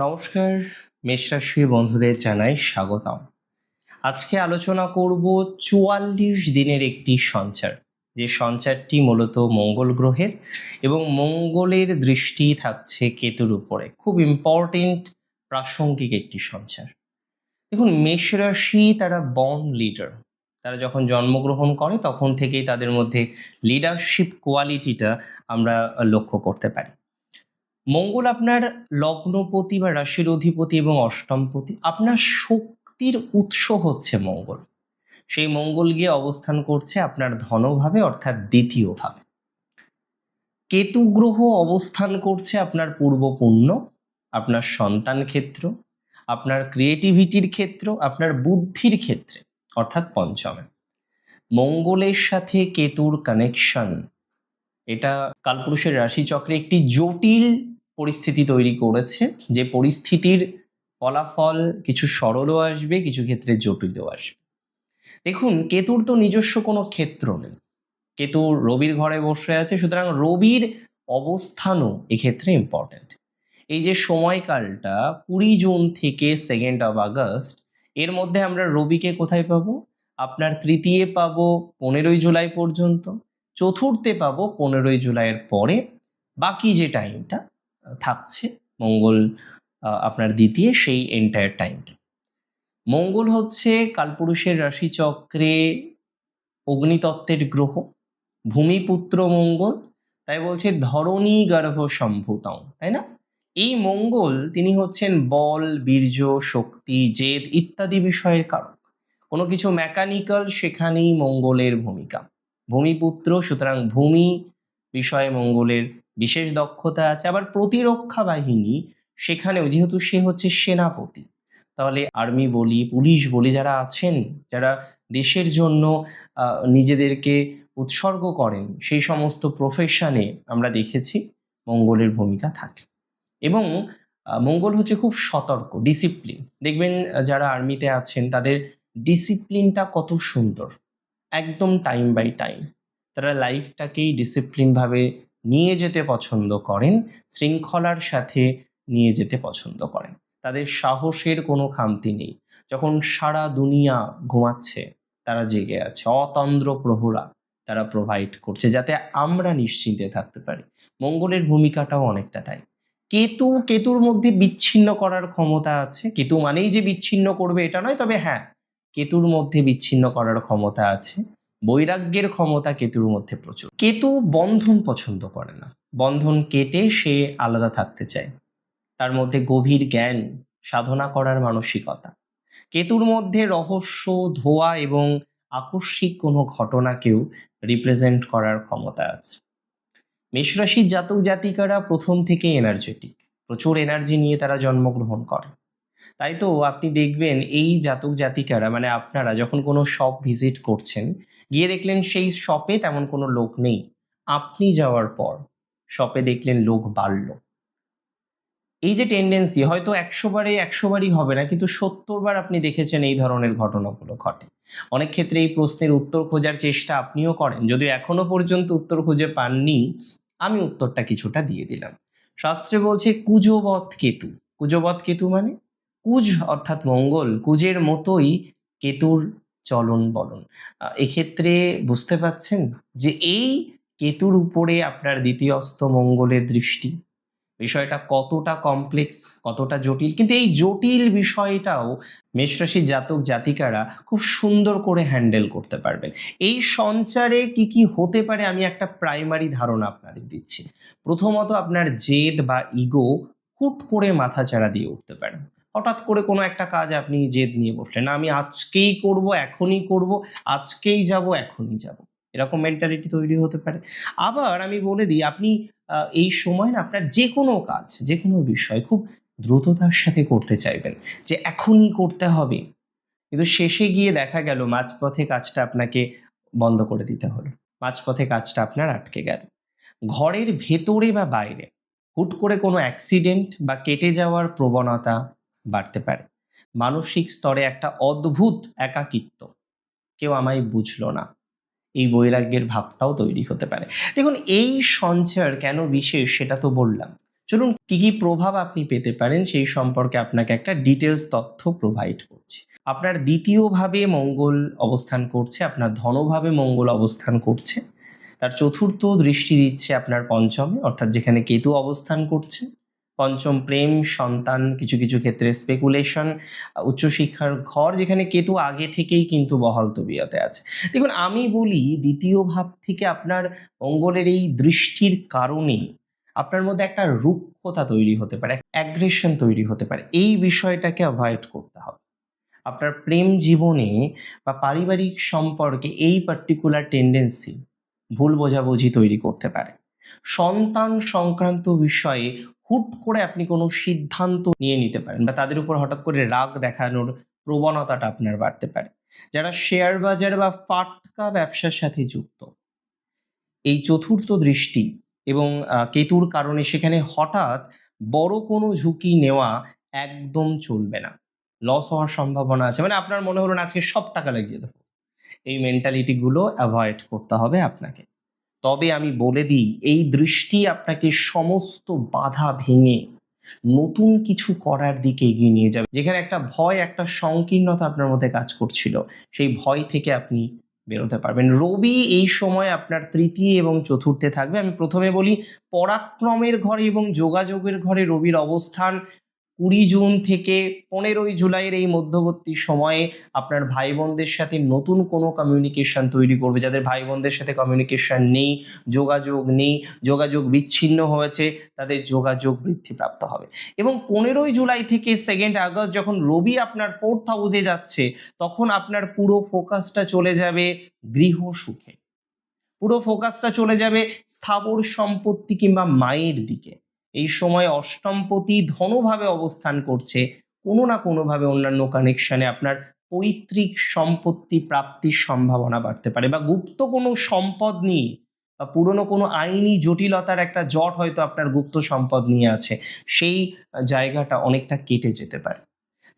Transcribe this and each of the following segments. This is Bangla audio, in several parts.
নমস্কার, মেষ রাশির বন্ধুদের জানাই স্বাগতম। আজকে আলোচনা করব ৪৪ দিনের একটি সঞ্চার, যে সঞ্চারটি মূলত মঙ্গল গ্রহের এবং মঙ্গলের দৃষ্টি থাকছে কেতুর উপরে। খুব ইম্পর্টেন্ট, প্রাসঙ্গিক একটি সঞ্চার। দেখুন, মেষ রাশি তারা বর্ন লিডার। তারা যখন জন্মগ্রহণ করে তখন থেকেই তাদের মধ্যে লিডারশিপ কোয়ালিটিটা আমরা লক্ষ্য করতে পারি। মঙ্গল আপনার লগ্নপতি বা রাশির অধিপতি এবং অষ্টমপতি। আপনার শক্তির উৎস হচ্ছে মঙ্গল। সেই মঙ্গল গিয়ে অবস্থান করছে আপনার ধনভাবে, অর্থাৎ দ্বিতীয় ভাবে। কেতু গ্রহ অবস্থান করছে আপনার পূর্ব পুণ্য, আপনার সন্তান ক্ষেত্র, আপনার ক্রিয়েটিভিটির ক্ষেত্র, আপনার বুদ্ধির ক্ষেত্রে, অর্থাৎ পঞ্চমে। মঙ্গলের সাথে কেতুর কানেকশন, এটা কালপুরুষের রাশিচক্রে একটি জটিল পরিস্থিতি তৈরি করেছে, যে পরিস্থিতির ফলাফল কিছু সরলও আসবে, কিছু ক্ষেত্রে জটিলও আসবে। দেখুন, কেতুর তো নিজস্ব কোনো ক্ষেত্র নেই। কেতু রবির ঘরে বসে আছে, সুতরাং রবির অবস্থানও এক্ষেত্রে ইম্পর্টেন্ট। এই যে সময়কালটা 20 জুন থেকে 2 আগস্ট, এর মধ্যে আমরা রবিকে কোথায় পাবো? আপনার তৃতীয় পাবো 15 জুলাই পর্যন্ত, চতুর্থে পাবো 15 জুলাইয়ের পরে। বাকি যে টাইমটা থাকছে মঙ্গল আপনার দ্বিতীয়, সেই এন্টায়ার টাইমটা। মঙ্গল হচ্ছে কালপুরুষের রাশিচক্রে অগ্নিতত্ত্বের গ্রহ, ভূমিপুত্র মঙ্গল। তাই বলছে ধরণী গর্ভ সম্ভূতং, তাই না? এই মঙ্গল তিনি হচ্ছেন বল, বীর্য, শক্তি, জেদ ইত্যাদি বিষয়ের কারক। কোনো কিছু মেকানিক্যাল, সেখানেই মঙ্গলের ভূমিকা। ভূমিপুত্র, সুতরাং ভূমি বিষয়ে মঙ্গলের বিশেষ দক্ষতা আছে। আবার প্রতিরক্ষা বাহিনী, সেখানেও যেহেতু সে হচ্ছে সেনাপতি, তাহলে আর্মি বলি, পুলিশ বলি, যারা আছেন, যারা দেশের জন্য নিজেদেরকে উৎসর্গ করেন, সেই সমস্ত প্রফেশনে আমরা দেখেছি মঙ্গলের ভূমিকা থাকে। এবং মঙ্গল হচ্ছে খুব সতর্ক, ডিসিপ্লিন। দেখবেন যারা আর্মিতে আছেন তাদের ডিসিপ্লিনটা কত সুন্দর, একদম টাইম বাই টাইম। তারা লাইফটাকেই ডিসিপ্লিন ভাবে নিয়ে যেতে পছন্দ করেন, শৃঙ্খলার সাথে নিয়ে যেতে পছন্দ করেন। তাদের সাহসের কোনো খামতি নেই। যখন সারা দুনিয়া ঘুমাচ্ছে, তারা জেগে আছে। অতন্দ্র প্রহরা তারা প্রোভাইড করছে, যাতে আমরা নিশ্চিন্তে থাকতে পারি। মঙ্গলের ভূমিকাটাও অনেকটা তাই। কেতুর মধ্যে বিচ্ছিন্ন করার ক্ষমতা আছে। কেতু মানেই যে বিচ্ছিন্ন করবে এটা নয়, তবে হ্যাঁ, কেতুর মধ্যে বিচ্ছিন্ন করার ক্ষমতা আছে। বৈরাগ্যের ক্ষমতা কেতুর মধ্যে প্রচুর। কেতু বন্ধন পছন্দ করে না। বন্ধন কেটে সে আলাদা থাকতে চায়। তার মধ্যে গভীর জ্ঞান, সাধনা করার মানসিকতা। কেতুর মধ্যে রহস্য, ধোঁয়া এবং আকস্মিক কোনো ঘটনাকেও রিপ্রেজেন্ট করার ক্ষমতা আছে। মেষরাশির জাতক জাতিকারা প্রথম থেকে এনার্জেটিক, প্রচুর এনার্জি নিয়ে তারা জন্মগ্রহণ করে। তাই তো আপনি দেখবেন এই জাতক জাতিকারা, মানে আপনারা যখন কোনো শপ ভিজিট করছেন, গিয়ে দেখলেন সেই শপে তেমন কোনো লোক নেই, আপনি যাওয়ার পর শপে দেখলেন লোক বাড়ল। এই যে টেন্ডেন্সি, হয়তো 100 বারে 100 বারই হবে না, কিন্তু 70 বার আপনি দেখেছেন এই ধরনের ঘটনাগুলো ঘটে। অনেক ক্ষেত্রে এই প্রশ্নের উত্তর খোঁজার চেষ্টা আপনিও করেন, যদিও এখনো পর্যন্ত উত্তর খুঁজে পাননি। আমি উত্তরটা কিছুটা দিয়ে দিলাম। শাস্ত্রে বলছে কুজবৎ কেতু। কুজবৎ কেতু মানে কুজ অর্থাৎ মঙ্গল, কুজের মতোই কেতুর চলন বলন। এক্ষেত্রে বুঝতে পাচ্ছেন যে এই কেতুর উপরে আপনার দ্বিতীয়স্থ মঙ্গলের দৃষ্টি, বিষয়টা কতটা কমপ্লেক্স, কতটা জটিল। কিন্তু এই জটিল বিষয়টাও মেষরাশির জাতক জাতিকারা খুব সুন্দর করে হ্যান্ডেল করতে পারবেন। এই সঞ্চারে কি কি হতে পারে, আমি একটা প্রাইমারি ধারণা আপনাদের দিচ্ছি। প্রথমত, আপনার জেদ বা ইগো হুট করে মাথাচাড়া দিয়ে উঠতে পারে। হঠাৎ করে কোনো একটা কাজ আপনি জেদ নিয়ে বসলেন, না আমি আজকেই করব, এখনই করব, আজকেই যাব, এখনই যাব, এরকম মেন্টালিটি তৈরি হতে পারে। আবার আমি বলে দিই, আপনি এই সময় না আপনার যে কোনো কাজ, যে কোনো বিষয় খুব দ্রুততার সাথে করতে চাইবেন, যে এখনই করতে হবে। কিন্তু শেষে গিয়ে দেখা গেল মাঝপথে কাজটা আপনাকে বন্ধ করে দিতে হলো, মাঝপথে কাজটা আপনার আটকে গেল। ঘরের ভেতরে বা বাইরে হুট করে কোনো অ্যাক্সিডেন্ট বা কেটে যাওয়ার প্রবণতা বাড়তে পারে। মানসিক স্তরে একটা অদ্ভুত একাকিত্ব, কেউ আমায় বুঝলো না, এই বৈরাগ্যের ভাবটাও তৈরি হতে পারে। দেখুন, এই সঞ্চার কেন বিশেষ সেটা তো বললাম। চলুন কি কি প্রভাব আপনি পেতে পারেন সেই সম্পর্কে আপনাকে একটা ডিটেলস তথ্য প্রোভাইড করছি। আপনার দ্বিতীয় ভাবে মঙ্গল অবস্থান করছে, আপনার ধনভাবে মঙ্গল অবস্থান করছে, তার চতুর্থ দৃষ্টি দিচ্ছে আপনার পঞ্চমে, অর্থাৎ যেখানে কেতু অবস্থান করছে। পঞ্চম প্রেম, সন্তান, কিছু কিছু ক্ষেত্রে স্পেকুলেশন, উচ্চশিক্ষার ঘর, যেখানে কেতু আগে থেকেই কিন্তু বহাল তবিয়তে আছে। দেখুন, আমি বলি দ্বিতীয় ভাব থেকে আপনার মঙ্গলের এই দৃষ্টির কারণে আপনার মধ্যে একটা রুক্ষতা তৈরি হতে পারে, অ্যাগ্রেশন তৈরি হতে পারে। এই বিষয়টাকে অ্যাভয়েড করতে হবে। আপনার প্রেম জীবনে বা পারিবারিক সম্পর্কে এই পার্টিকুলার টেন্ডেন্সি ভুল বোঝাবুঝি তৈরি করতে পারে। সন্তান সংক্রান্ত বিষয়ে হুট করে আপনি কোনো সিদ্ধান্ত নিয়ে নিতে পারেন বা তাদের উপর হঠাৎ করে রাগ দেখানোর প্রবণতাটা আপনার বাড়তে পারে। যারা শেয়ার বাজার বা ফাটকা ব্যবসার সাথে যুক্ত, এই চতুর্থ দৃষ্টি এবং কেতুর কারণে সেখানে হঠাৎ বড় কোনো ঝুঁকি নেওয়া একদম চলবে না। লস হওয়ার সম্ভাবনা আছে। মানে আপনার মনে হলো না আজকে সব টাকা লাগিয়ে দেবো। এই মেন্টালিটি গুলো অ্যাভয়েড করতে হবে আপনাকে। তবে আমি বলে দিই, এই দৃষ্টি আপনাকে সমস্ত বাধা ভেঙে নতুন কিছু করার দিকে এগিয়ে নিয়ে যাবে। যেখানে একটা ভয়, একটা সংকীর্ণতা আপনার মধ্যে কাজ করছিল, সেই ভয় থেকে আপনি বেরোতে পারবেন। রবি এই সময় আপনার তৃতীয় এবং চতুর্থে থাকবে। আমি প্রথমে বলি, পরাক্রমের ঘরে এবং যোগাযোগের ঘরে রবির অবস্থান 20 জুন থেকে 15ই জুলাইয়ের এই মধ্যবর্তী সময়ে আপনার ভাই বোনদের সাথে নতুন কোনো কমিউনিকেশন তৈরি করবে। যাদের ভাই বোনদের সাথে কমিউনিকেশন নেই, যোগাযোগ নেই, যোগাযোগ বিচ্ছিন্ন হয়েছে, তাদের যোগাযোগ বৃদ্ধিপ্রাপ্ত হবে। এবং 15ই জুলাই থেকে 2nd আগস্ট যখন রবি আপনার 4th হাউসে যাচ্ছে, তখন আপনার পুরো ফোকাসটা চলে যাবে গৃহ সুখে, পুরো ফোকাসটা চলে যাবে স্থাবর সম্পত্তি কিংবা মায়ের দিকে। এই সময় অষ্টমপতি ধনভাবে অবস্থান করছে, কোনো না কোনোভাবে অন্যান্য কানেকশনে আপনার পৈতৃক সম্পত্তি প্রাপ্তির সম্ভাবনা বাড়তে পারে, বা গুপ্ত কোনো সম্পদ নিয়ে বা পুরনো কোনো আইনি জটিলতার একটা জট হয়তো আপনার গুপ্ত সম্পদ নিয়ে আছে, সেই জায়গাটা অনেকটা কেটে যেতে পারে।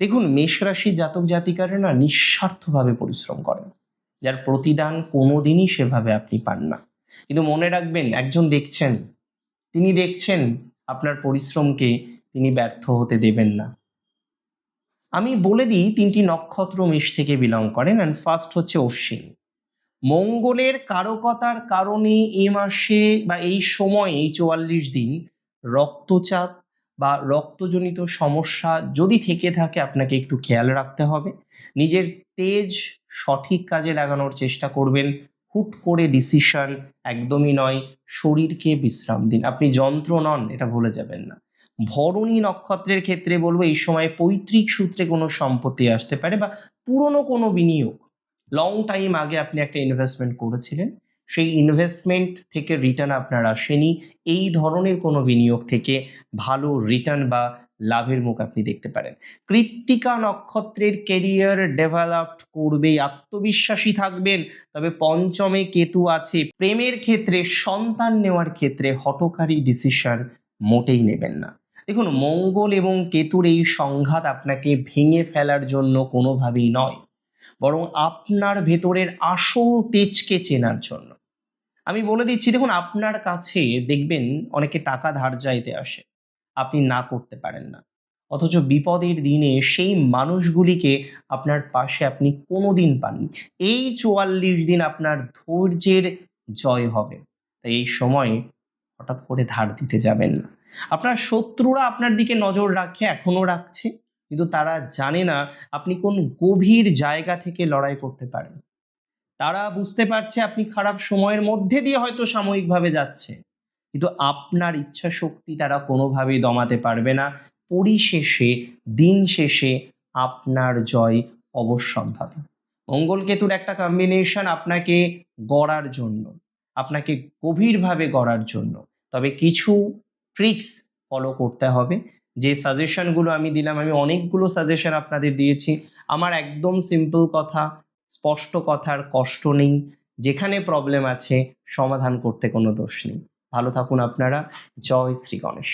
দেখুন, মেষ রাশি জাতক জাতিকারা না নিঃস্বার্থভাবে পরিশ্রম করেন, যার প্রতিদান কোনোদিনই সেভাবে আপনি পান না। কিন্তু মনে রাখবেন, একজন দেখছেন, তিনি দেখছেন আপনার পরিশ্রমকে, তিনি ব্যর্থ হতে দেবেন না। আমি বলে দিই, 3টি নক্ষত্র মেষ থেকে বিলং করেন, অ্যান্ড ফার্স্ট হচ্ছে অশ্বিনী। মঙ্গলের কারকতার কারণে এ মাসে বা এই সময়, এই 44 দিন রক্তচাপ বা রক্তজনিত সমস্যা যদি থেকে থাকে, আপনাকে একটু খেয়াল রাখতে হবে। নিজের তেজ সঠিক কাজে লাগানোর চেষ্টা করবেন। হুট করে ডিসিশন একদমই নয়, শরীরকে বিশ্রাম দিন। আপনি যন্ত্র নন, এটা ভুলে যাবেন না। ভরণী নক্ষত্রের ক্ষেত্রে বলবো, এই সময় পৈতৃক সূত্রে কোনো সম্পত্তি আসতে পারে, বা পুরনো কোনো বিনিয়োগ, লং টাইম আগে আপনি একটা ইনভেস্টমেন্ট করেছিলেন, সেই ইনভেস্টমেন্ট থেকে রিটার্ন আপনার আসেনি, এই ধরনের কোনো বিনিয়োগ থেকে ভালো রিটার্ন বা লাভের মুখ আপনি দেখতে পারেন। কৃত্তিকা নক্ষত্রের কেরিয়ার ডেভেলপড করবে, আত্মবিশ্বাসী থাকবেন। তবে পঞ্চমে কেতু আছে, প্রেমের ক্ষেত্রে, সন্তান নেওয়ার ক্ষেত্রে হঠকারী ডিসিশন মোটেই নেবেন না। দেখুন, মঙ্গল এবং কেতুর এই সংঘাত আপনাকে ভেঙে ফেলার জন্য কোনোভাবেই নয়, বরং আপনার ভেতরের আসল তেজকে চেনার জন্য। আমি বলে দিচ্ছি, দেখুন, আপনার কাছে দেখবেন অনেকে টাকা ধার চাইতে আসে, আপনি না করতে পারেন না। অথচ বিপদের দিনে সেই মানুষগুলিকে আপনার পাশে আপনি কোনোদিন পাননি। এই 44 দিন আপনার ধৈর্যের জয় হবে। তাই এই সময় হঠাৎ করে ধার দিতে যাবেন না। আপনার শত্রুরা আপনার দিকে নজর রাখে, এখনো রাখছে, কিন্তু তারা জানে না আপনি কোন গভীর জায়গা থেকে লড়াই করতে পারেন। তারা বুঝতে পারছে আপনি খারাপ সময়ের মধ্যে দিয়ে হয়তো সাময়িকভাবে যাচ্ছে, কিন্তু আপনার ইচ্ছা শক্তি তারা কোনোভাবেই দমাতে পারবে না। পরিশেষে, দিন শেষে আপনার জয় অবশ্যম্ভাবী। মঙ্গল কেতুর একটা কম্বিনেশন আপনাকে গড়ার জন্য, আপনাকে গভীরভাবে গড়ার জন্য। তবে কিছু ট্রিক্স ফলো করতে হবে। যে সাজেশনগুলো আমি দিলাম, আমি অনেকগুলো সাজেশন আপনাদের দিয়েছি। আমার একদম সিম্পল কথা, স্পষ্ট কথার কষ্ট নেই। যেখানে প্রবলেম আছে, সমাধান করতে কোনো দোষ নেই। ভালো থাকুন আপনারা। জয় শ্রী গণেশ।